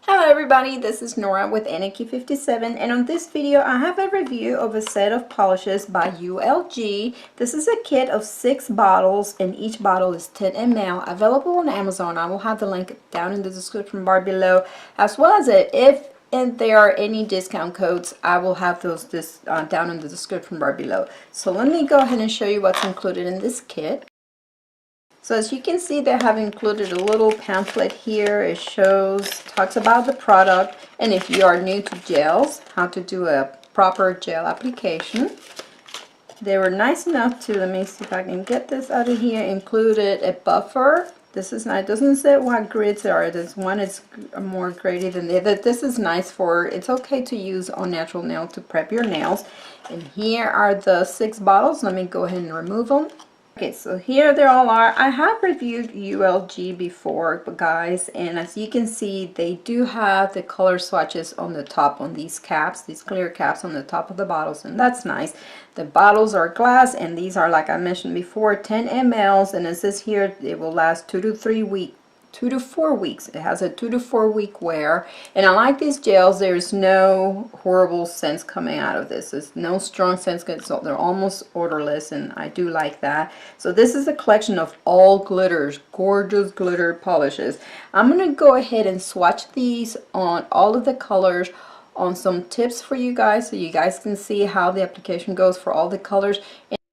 Hello everybody, this is Nora with Anarchy57, and on this video I have a review of a set of polishes by ULG. This is a kit of 6 bottles and each bottle is 10 ml, available on Amazon. I will have the link down in the description bar below, as well as if there are any discount codes, I will have those down in the description bar below. So let me go ahead and show you what's included in this kit. So as you can see, they have included a little pamphlet here. It talks about the product, and if you are new to gels, how to do a proper gel application. They were nice enough to, let me see if I can get this out of here, included a buffer. This is nice. It doesn't say what grades are. This one is more graded than the other. This is nice for, it's okay to use on natural nail to prep your nails. And here are the 6 bottles. Let me go ahead and remove them. Okay, so here they all are. I have reviewed ULG before, guys, and as you can see, they do have the color swatches on the top on these caps, these clear caps on the top of the bottles, and that's nice. The bottles are glass, and these are, like I mentioned before, 10 mls, and it says here it will last 2 to 4 weeks. It has a 2 to 4 week wear, and I like these gels. There's no horrible scents coming out of this. There's no strong scents, so they're almost odorless, and I do like that. So this is a collection of all glitters, gorgeous glitter polishes. I'm gonna go ahead and swatch these on all of the colors, on some tips for you guys, so you guys can see how the application goes for all the colors.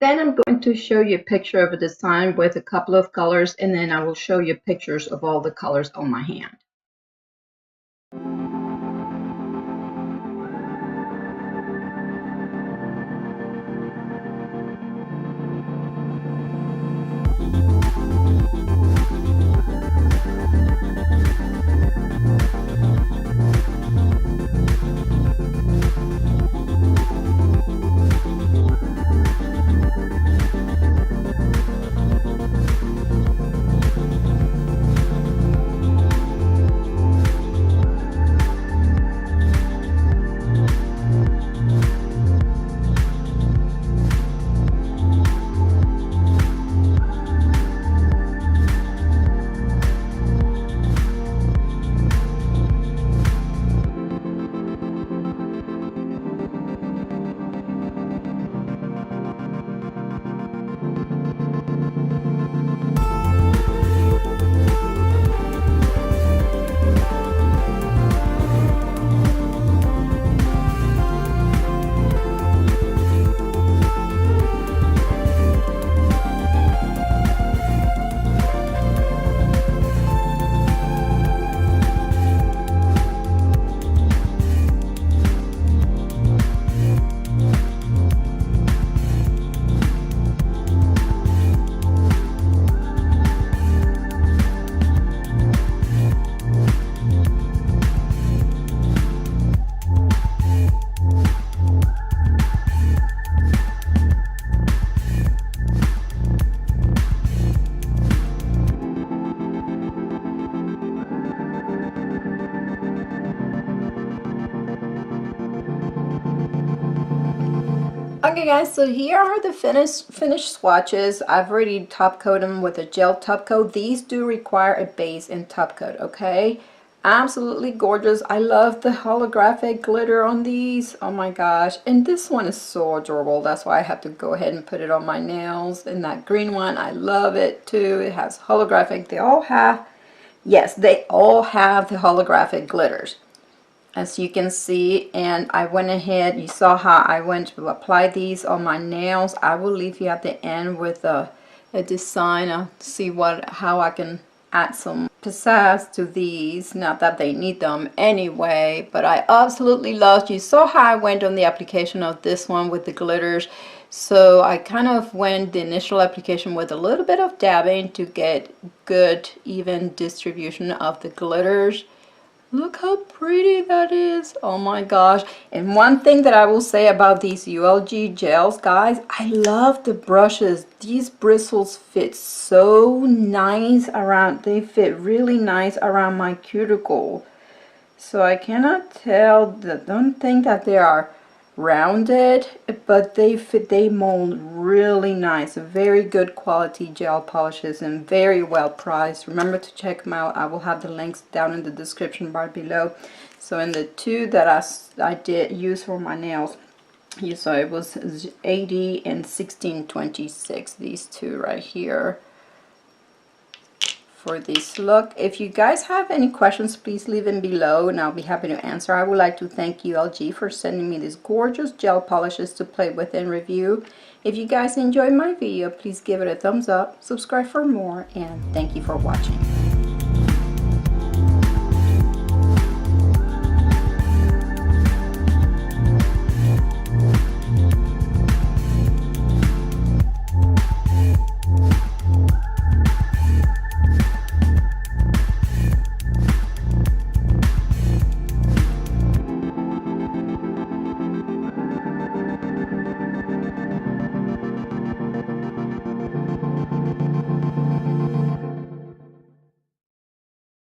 Then I'm going to show you a picture of a design with a couple of colors, and then I will show you pictures of all the colors on my hand. Okay guys, so here are the finished swatches. I've already top coated them with a gel top coat. These do require a base and top coat, okay? Absolutely gorgeous. I love the holographic glitter on these. Oh my gosh. And this one is so adorable. That's why I have to go ahead and put it on my nails. And that green one, I love it too. It has holographic. They all have, yes, they all have the holographic glitters, as you can see. And I went ahead, you saw how I went to apply these on my nails. I will leave you at the end with a design. I'll see how I can add some pizzazz to these, not that they need them anyway, but I absolutely loved. You saw how I went on the application of this one with the glitters. So I kind of went the initial application with a little bit of dabbing to get good even distribution of the glitters. Look how pretty that is. Oh my gosh. And one thing that I will say about these ULG gels, guys, I love the brushes. These bristles fit so nice around, they fit really nice around my cuticle. So I cannot tell, don't think that they are rounded, but they mold really nice. Very good quality gel polishes and very well priced. Remember to check them out. I will have the links down in the description bar below. So in the two that I did use for my nails, you saw it was 80 and 1626, these two right here for this look. If you guys have any questions, please leave them below and I'll be happy to answer. I would like to thank ULG for sending me these gorgeous gel polishes to play with and review. If you guys enjoyed my video, please give it a thumbs up, subscribe for more, and thank you for watching.